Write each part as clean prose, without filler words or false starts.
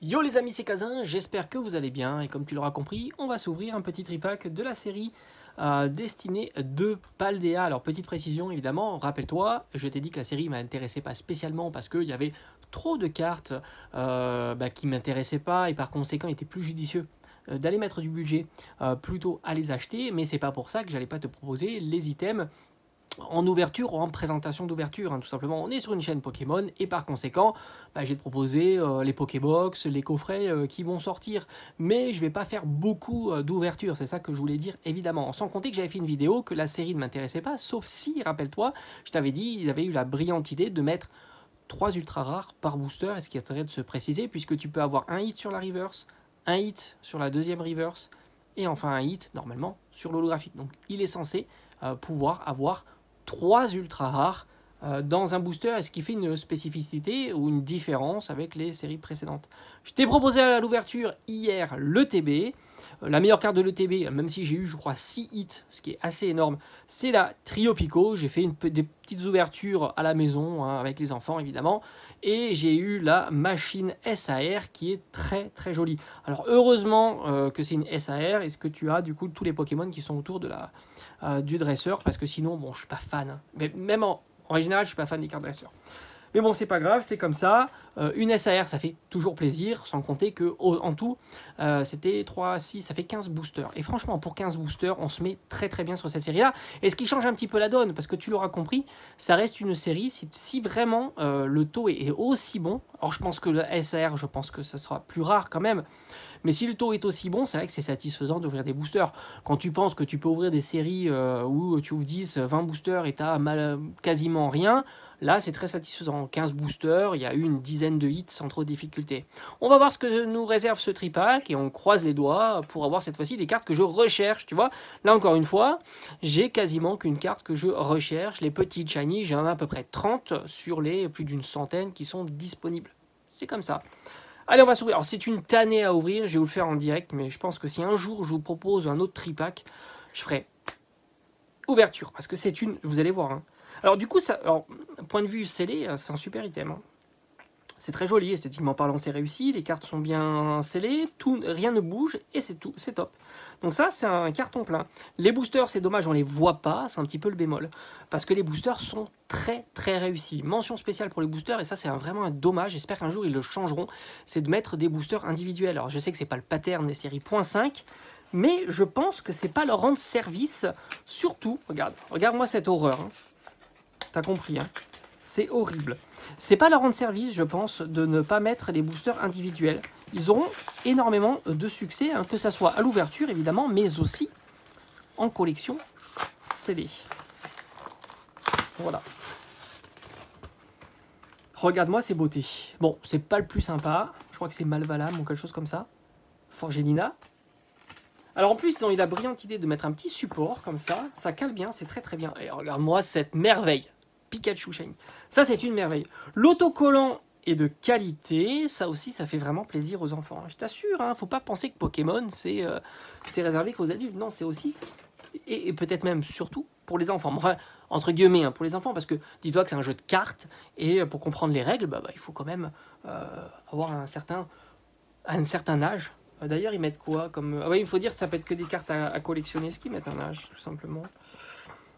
Yo les amis, c'est Kazin, j'espère que vous allez bien et comme tu l'auras compris, on va s'ouvrir un petit tripack de la série destinée de Paldea. Alors petite précision évidemment, rappelle-toi, je t'ai dit que la série m'intéressait pas spécialement parce qu'il y avait trop de cartes qui m'intéressaient pas et par conséquent il était plus judicieux d'aller mettre du budget plutôt à les acheter, mais c'est pas pour ça que j'allais pas te proposer les items en ouverture ou en présentation d'ouverture, tout simplement. On est sur une chaîne Pokémon et par conséquent, je vais te proposer les Pokébox, les coffrets qui vont sortir. Mais je vais pas faire beaucoup d'ouverture, c'est ça que je voulais dire évidemment. Sans compter que j'avais fait une vidéo que la série ne m'intéressait pas, sauf si, rappelle-toi, je t'avais dit, ils avaient eu la brillante idée de mettre 3 ultra rares par booster, et ce qui est intéressant de se préciser, puisque tu peux avoir un hit sur la reverse, un hit sur la deuxième reverse, et enfin un hit, normalement, sur l'holographique. Donc il est censé pouvoir avoir 3 ultra rares dans un booster, et ce qui fait une spécificité ou une différence avec les séries précédentes. Je t'ai proposé à l'ouverture hier l'ETB. La meilleure carte de l'ETB, même si j'ai eu je crois 6 hits, ce qui est assez énorme, c'est la Trio Pico. J'ai fait des petites ouvertures à la maison avec les enfants évidemment, et j'ai eu la machine SAR qui est très très jolie. Alors heureusement que c'est une SAR, est-ce que tu as du coup tous les Pokémon qui sont autour de du dresseur, parce que sinon bon je suis pas fan, mais même en général je suis pas fan des cartes dresseurs. Mais bon, c'est pas grave, c'est comme ça. Une SAR, ça fait toujours plaisir, sans compter que en tout, c'était 3, 6, ça fait 15 boosters. Et franchement, pour 15 boosters, on se met très très bien sur cette série-là. Et ce qui change un petit peu la donne, parce que tu l'auras compris, ça reste une série, si vraiment le taux est aussi bon, alors je pense que le SAR, je pense que ça sera plus rare quand même, mais si le taux est aussi bon, c'est vrai que c'est satisfaisant d'ouvrir des boosters. Quand tu penses que tu peux ouvrir des séries où tu ouvres 10, 20 boosters et tu as quasiment rien, là, c'est très satisfaisant. 15 boosters, il y a eu une dizaine de hits sans trop de difficultés. On va voir ce que nous réserve ce tripack et on croise les doigts pour avoir cette fois-ci des cartes que je recherche. Tu vois, là encore une fois, j'ai quasiment qu'une carte que je recherche. Les petites shiny, j'en ai à peu près 30 sur les plus d'une centaine qui sont disponibles. C'est comme ça. Allez, on va s'ouvrir. Alors, c'est une tannée à ouvrir. Je vais vous le faire en direct, mais je pense que si un jour je vous propose un autre tripack, je ferai ouverture parce que c'est une. Vous allez voir. Alors du coup, point de vue scellé, c'est un super item. C'est très joli, esthétiquement parlant, c'est réussi. Les cartes sont bien scellées, rien ne bouge et c'est tout, c'est top. Donc ça, c'est un carton plein. Les boosters, c'est dommage, on les voit pas, c'est un petit peu le bémol. Parce que les boosters sont très très réussis. Mention spéciale pour les boosters, et ça c'est vraiment un dommage, j'espère qu'un jour ils le changeront, c'est de mettre des boosters individuels. Alors je sais que c'est pas le pattern des séries .5, mais je pense que c'est pas leur rendre service. Surtout, regarde-moi cette horreur. T'as compris, c'est horrible. C'est pas leur rendre service, je pense, de ne pas mettre les boosters individuels. Ils auront énormément de succès, que ça soit à l'ouverture, évidemment, mais aussi en collection scellée. Voilà. Regarde-moi ces beautés. Bon, c'est pas le plus sympa. Je crois que c'est Malvalam ou quelque chose comme ça. Forgelina. Alors en plus, ils ont eu la brillante idée de mettre un petit support comme ça. Ça cale bien, c'est très très bien. Et regarde-moi cette merveille. Pikachu Shiny. Ça, c'est une merveille. L'autocollant est de qualité. Ça aussi, ça fait vraiment plaisir aux enfants. Je t'assure, faut pas penser que Pokémon, c'est réservé qu'aux adultes. Non, c'est aussi, et peut-être même surtout, pour les enfants. Enfin, entre guillemets, pour les enfants, parce que dis-toi que c'est un jeu de cartes, et pour comprendre les règles, il faut quand même avoir un certain âge. D'ailleurs, ils mettent quoi comme... oui, il faut dire que ça peut être que des cartes à collectionner. Ce qu'ils mettent un âge, tout simplement.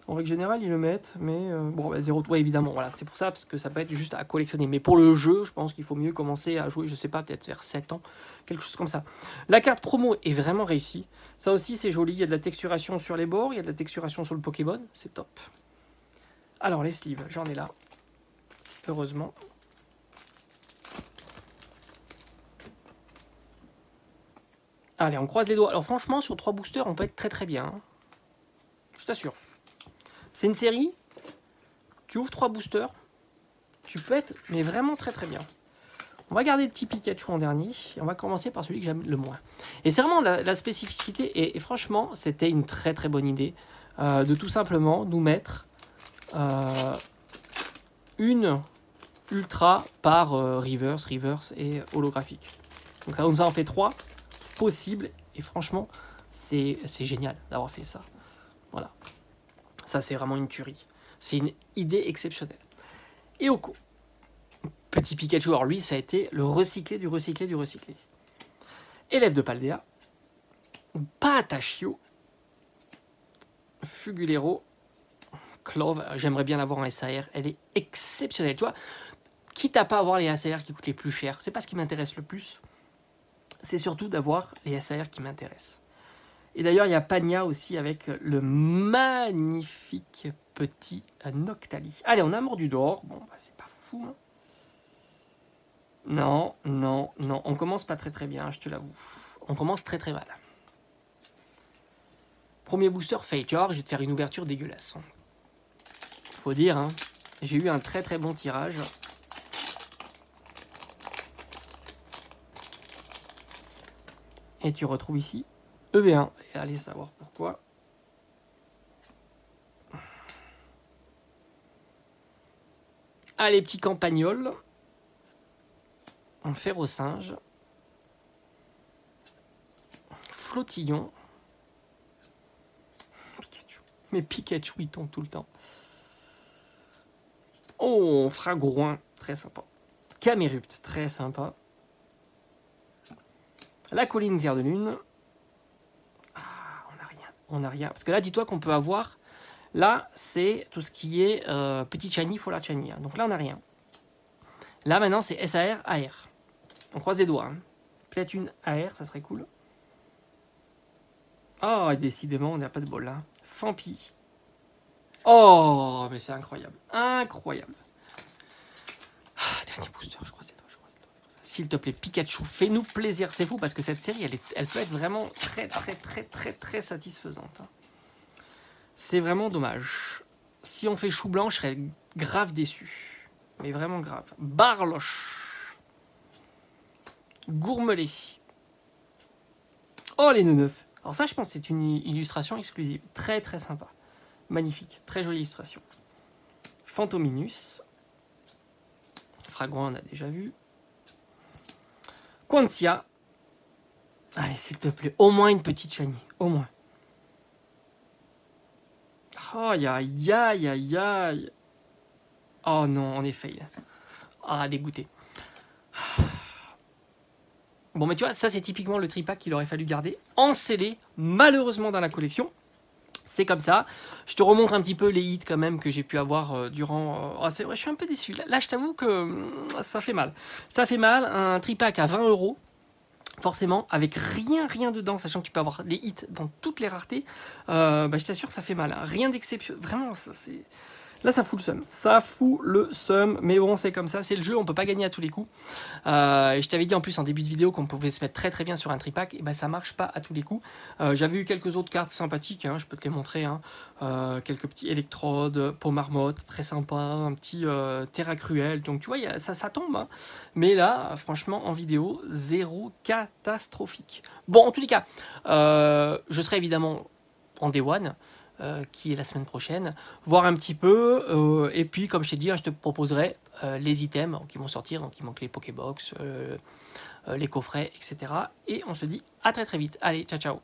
En règle générale, ils le mettent, mais bon, 0, ouais, évidemment, voilà, c'est pour ça, parce que ça peut être juste à collectionner. Mais pour le jeu, je pense qu'il faut mieux commencer à jouer, je sais pas, peut-être vers 7 ans, quelque chose comme ça. La carte promo est vraiment réussie. Ça aussi, c'est joli, il y a de la texturation sur les bords, il y a de la texturation sur le Pokémon, c'est top. Alors, les sleeves, j'en ai là, heureusement. Allez, on croise les doigts. Alors franchement, sur 3 boosters, on peut être très très bien. Je t'assure. C'est une série, tu ouvres 3 boosters, tu peux être mais vraiment très très bien. On va garder le petit Pikachu en dernier, et on va commencer par celui que j'aime le moins. Et c'est vraiment la spécificité, et franchement, c'était une très très bonne idée, de tout simplement nous mettre une ultra par reverse et holographique. Donc ça nous en fait 3 possibles, et franchement, c'est génial d'avoir fait ça. Voilà. Ça, c'est vraiment une tuerie. C'est une idée exceptionnelle. Et Oko. Petit Pikachu, alors lui, ça a été le recyclé du recyclé du recyclé. Élève de Paldea, Patachio, Fugulero, Clove, j'aimerais bien l'avoir en SAR, elle est exceptionnelle. Tu vois, quitte à pas avoir les SAR qui coûtent les plus chers, c'est pas ce qui m'intéresse le plus, c'est surtout d'avoir les SAR qui m'intéressent. Et d'ailleurs, il y a Pagna aussi avec le magnifique petit Noctali. Allez, on a mordu d'or, bon, bah, c'est pas fou, hein. Non, non, non, on commence pas très très bien, je te l'avoue. On commence très très mal. Premier booster Faker, je vais te faire une ouverture dégueulasse. Faut dire, hein, j'ai eu un très très bon tirage. Et tu retrouves ici EV1. Et allez savoir pourquoi. Allez, petit campagnol. Un fer au singe. Flottillon. Pikachu. Mais Pikachu, il tombe tout le temps. Oh, Fragouin, très sympa. Camerupt, très sympa. La colline claire de lune. Ah, on n'a rien. On n'a rien. Parce que là, dis-toi qu'on peut avoir... Là, c'est tout ce qui est petit Chani, Fola Chani. Hein. Donc là, on n'a rien. Là, maintenant, c'est SAR, AR. On croise les doigts. Hein. Peut-être une AR, ça serait cool. Oh, décidément, on n'a pas de bol là. Fampi. Oh, mais c'est incroyable. Incroyable. Ah, dernier booster, je croise les doigts. S'il te plaît, Pikachu, fais-nous plaisir. C'est fou parce que cette série, elle peut être vraiment très satisfaisante. Hein. C'est vraiment dommage. Si on fait chou blanc, je serais grave déçu. Mais vraiment grave. Barloche. Gourmelet. Oh, les nœuds neufs. Alors ça, je pense que c'est une illustration exclusive. Très sympa. Magnifique. Très jolie illustration. Fantominus. Fragouin, on a déjà vu. Quantia. Allez, s'il te plaît. Au moins une petite Shiny. Au moins. Aïe, aïe, aïe, aïe, aïe. Oh non, on est fail. Ah, dégoûté. Bon, mais tu vois, ça, c'est typiquement le tripack qu'il aurait fallu garder en scellé, malheureusement, dans la collection. C'est comme ça. Je te remontre un petit peu les hits, quand même, que j'ai pu avoir durant... Oh, c'est vrai, je suis un peu déçu. Là, je t'avoue que ça fait mal. Ça fait mal. Un tripack à 20 €. Forcément, avec rien dedans, sachant que tu peux avoir des hits dans toutes les raretés, bah, je t'assure que ça fait mal. Hein. Rien d'exceptionnel. Vraiment, c'est... Là, ça fout le seum. Ça fout le seum. Mais bon, c'est comme ça. C'est le jeu. On peut pas gagner à tous les coups. Je t'avais dit en plus en début de vidéo qu'on pouvait se mettre très bien sur un tripack. Et ben, ça marche pas à tous les coups. J'avais eu quelques autres cartes sympathiques. Hein, je peux te les montrer. Hein. Quelques petits électrodes, peau marmotte, très sympa. Un petit terra cruel. Donc, tu vois, ça tombe. Hein. Mais là, franchement, en vidéo, zéro catastrophique. Bon, en tous les cas, je serai évidemment en Day One. Qui est la semaine prochaine, voir un petit peu, et puis comme je t'ai dit, hein, je te proposerai les items qui vont sortir, donc il manque les Pokébox, les coffrets, etc. Et on se dit à très vite. Allez, ciao ciao.